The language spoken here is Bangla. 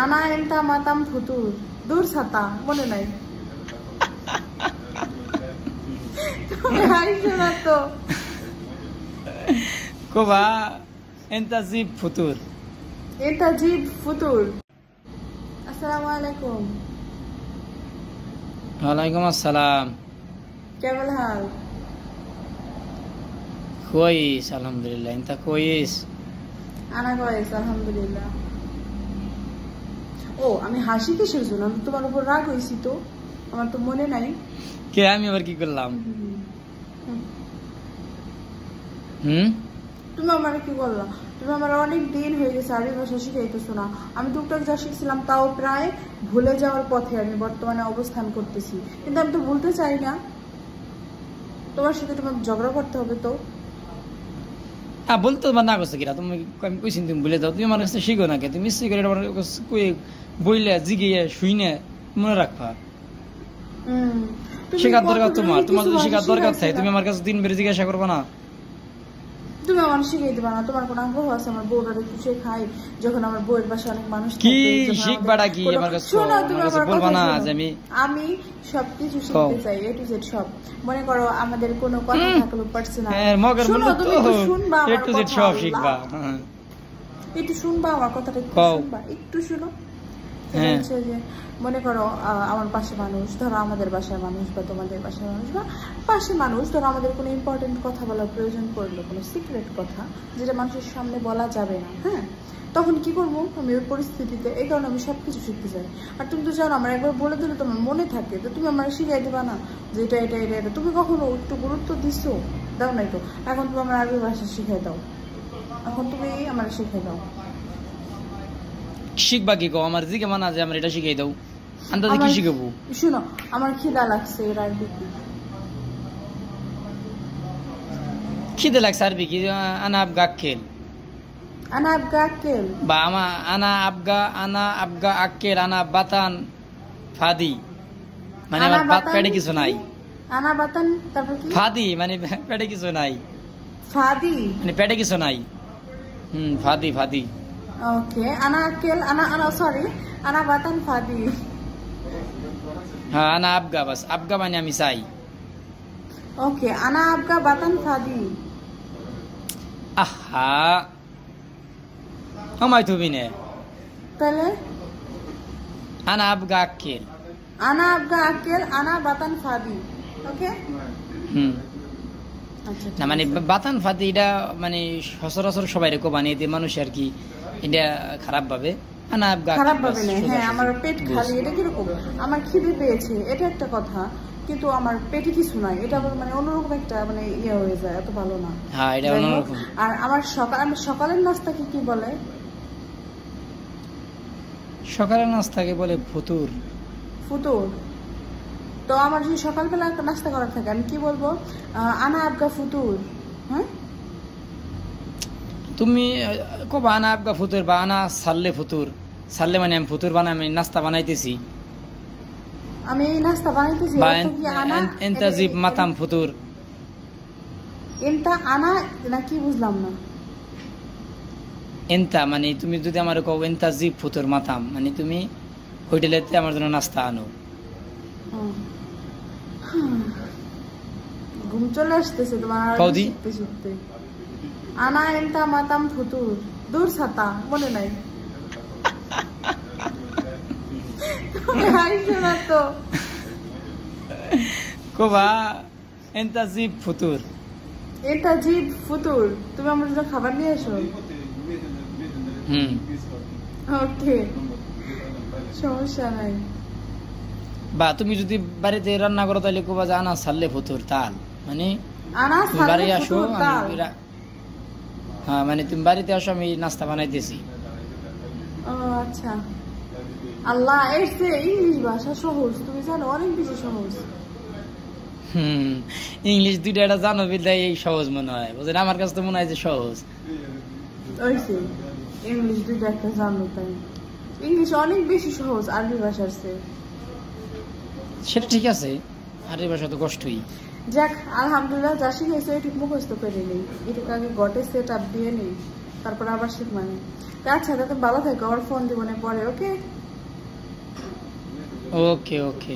আনা এন্তা মাতাম ফুতুর দূর ছাতা মনে নাই তো কোবা এন্তা জিব ফুতুর এটা জিব ফুতুর। আসসালামু আলাইকুম। ওয়ালাইকুম আসসালাম। কেমন হাল? কইস আলহামদুলিল্লাহ। এন্তা কইস? আনা কয়েস আলহামদুলিল্লাহ। ও আমি হাসি কিসের জন্য? আমি তোমার উপর রাগ হয়েছি তো, আমার তো মনে নাই। কে আমি আবার কি করলাম? তুমি আমার কি করলা? তুমি আমার অনেক দিন হয়ে গেছে আরবি ভাষা শিখাইতেছো না। আমি টুকটাক যা শিখছিলাম তাও প্রায় ভুলে যাওয়ার পথে আমি বর্তমানে অবস্থান করতেছি, কিন্তু আমি তো ভুলতে চাই না। তোমার সাথে তোমার ঝগড়া করতে হবে তো। হ্যাঁ বলতে না করছো কিনা তুমি? আমি কইছি তুমি ভুলে যাও। তুমি আমার কাছে শিখো না কে? তুমি ইচ্ছে করে বইলে জিগিয়ে শুই না মনে রাখবা। শেখার দরকার তোমার। তোমার যদি শেখার দরকার থাকে তুমি আমার কাছে দিন বেড়ে জিজ্ঞাসা করবো না? তুমি আমার শিখিয়ে দিবা না? তোমার কোন আগ্রহ আছে আমার বউটার একটু শেখাই? যখন আমার বউয়ের বাসায় অনেক মানুষ কি শিখবাটা কি আমার কাছে? শোনো, তুমি আমার বলবা কথা না শোনো। যে আমি সবকিছু শিখতে চাই, এ টু জেড সব। মনে করো আমাদের কোনো কথা থাকলো পার্সোনাল, শোনো তুমি একটু শুনবা এ আমার টু জেড কথা। সব শিখবা। একটু শুনবা আমার কথাটা, একটু শুনবা, একটু শুনো। হচ্ছে যে মনে করো আমার পাশে মানুষ, ধরো আমাদের বাসার মানুষ বা তোমাদের বাসার মানুষ বা পাশে মানুষ, ধরো আমাদের কোনো ইম্পর্টেন্ট কথা বলার প্রয়োজন পড়লো, কোনো সিক্রেট কথা যেটা মানুষের সামনে বলা যাবে না, হ্যাঁ, তখন কি করবো আমি ওই পরিস্থিতিতে? এই কারণে আমি সবকিছু শিখতে চাই। আর তুমি তো জানো আমার একবার বলে দিলে তোমার মনে থাকে, তো তুমি আমার শিখাই দেবা না যে এটা এটা এটা এটা? তুমি কখনো একটু গুরুত্ব দিছো? দাও নাই তো। এখন তুমি আমার আরবি ভাষা শিখাই দাও, এখন তুমি আমার শিখাই দাও। শিখবা কি? আমার দিকে মানা যে আমার এটা শিখাই দাও, আন্দাজে কি শিখাবো? শুনো, আমার খিদা লাগছে, এর আরবি কি? খিদে লাগছে আরবি কি? আনা আবগা আক্কেল। আনা আবগা আক্কেল বা আনা আবগা আক্কেল আনা বাতান ফাদি, মানে আমার বাত পেটে কিছু নাই। আনা বাতান তারপর কি? ফাদি মানে পেটে কিছু নাই। ফাদি মানে পেটে কিছু নাই। ফাদি ফাদি। ওকে, আনা আক্কেল আনা সরি, আনা বাতান ফাদি। হ্যাঁ আনা আবগা, বাস আবগা মানে আমি চাই। ওকে, আনা আবগা বাতান ফাদি। আহা আমায় তুমি নে তাহলে আনা আবগা আক্কেল। আনা আবগা আক্কেল আনা বাতান ফাদি। ওকে আচ্ছা না মানে বাতান ফাদি এটা মানে সচরাচর সবাই রেখো বানিয়ে দিয়ে মানুষ আর কি, এটা খারাপ ভাবে। আনা আবগা খারাপ ভাবে না, হ্যাঁ আমার পেট খালি, এটা কিরকম? আমার খিদে পেয়েছে এটা একটা কথা, কিন্তু আমার পেটে কিছু নাই, এটা আবার মানে অন্যরকম একটা মানে ইয়ে হয়ে যায়, এত ভালো না। হ্যাঁ এটা অন্যরকম। আর আমার সকালের নাস্তাকে কি বলে? সকালের নাস্তাকে বলে ফুতুর। ফুতুর। তো আমার যদি সকালবেলা নাস্তা করার থাকে আমি কি বলবো? আনা আবগা ফুতুর। হ্যাঁ তুমি কবা আনা আবগা ফুতুর বা আনা সাল্লে ফুতুর। সাল্লে মানে আমি ফুতুর বানাই, আমি নাস্তা বানাইতেছি, আমি নাস্তা বানাইতেছি। বা এন্তা জিব মাতাম ফুতুর। এন্তা আনা না কি বুঝলাম না। এন্তা মানে তুমি যদি আমার কও এন্তা জিব ফুতুর মাতাম, মানে তুমি হোটেলেতে আমার জন্য নাস্তা আনো। ঘুম চলে আসতেছে তোমার শিখতে শিখতে। আনা এন্তা মাতাম ফুতুর দূর ছাতা মনে নাই? তো কোবা এন্তা জিব ফুতুর। এটা জিব ফুতুর, তুমি আমার জন্য খাবার নিয়ে এসো। ওকে সমস্যা নাই। বা তুমি যদি বাড়িতে রান্না করো তাহলে কোবা যে আনা সাল্লে ফুতুর তাল, মানে আনা বাড়ি আসো হ্যাঁ মানে তুমি বাড়িতে আসো আমি নাস্তা বানাইতেছি। ও আচ্ছা, আল্লাহ এর চেয়ে ইংলিশ ভাষা সহজ, তুমি জানো অনেক বেশি সহজ। ইংলিশ দুইটা এটা জানো বিদায় এই সহজ মনে হয়, বুঝলেন? আমার কাছে তো মনে হয় যে সহজ। ইংলিশ দুইটা একটা জানো, তাই ইংলিশ অনেক বেশি সহজ আরবি ভাষার চেয়ে। সেটা ঠিক আছে, আরবি ভাষা তো কষ্টই। যাক আলহামদুলিল্লাহ, যা শিখেছে এটুকু মুখস্থ করে নেই, এটুকু আগে গটে সেট আপ দিয়ে নেই, তারপরে আবার শিখবো আমি। আচ্ছা তুমি ভালো থাকো, আবার ফোন দিব না পরে। ওকে ওকে ওকে।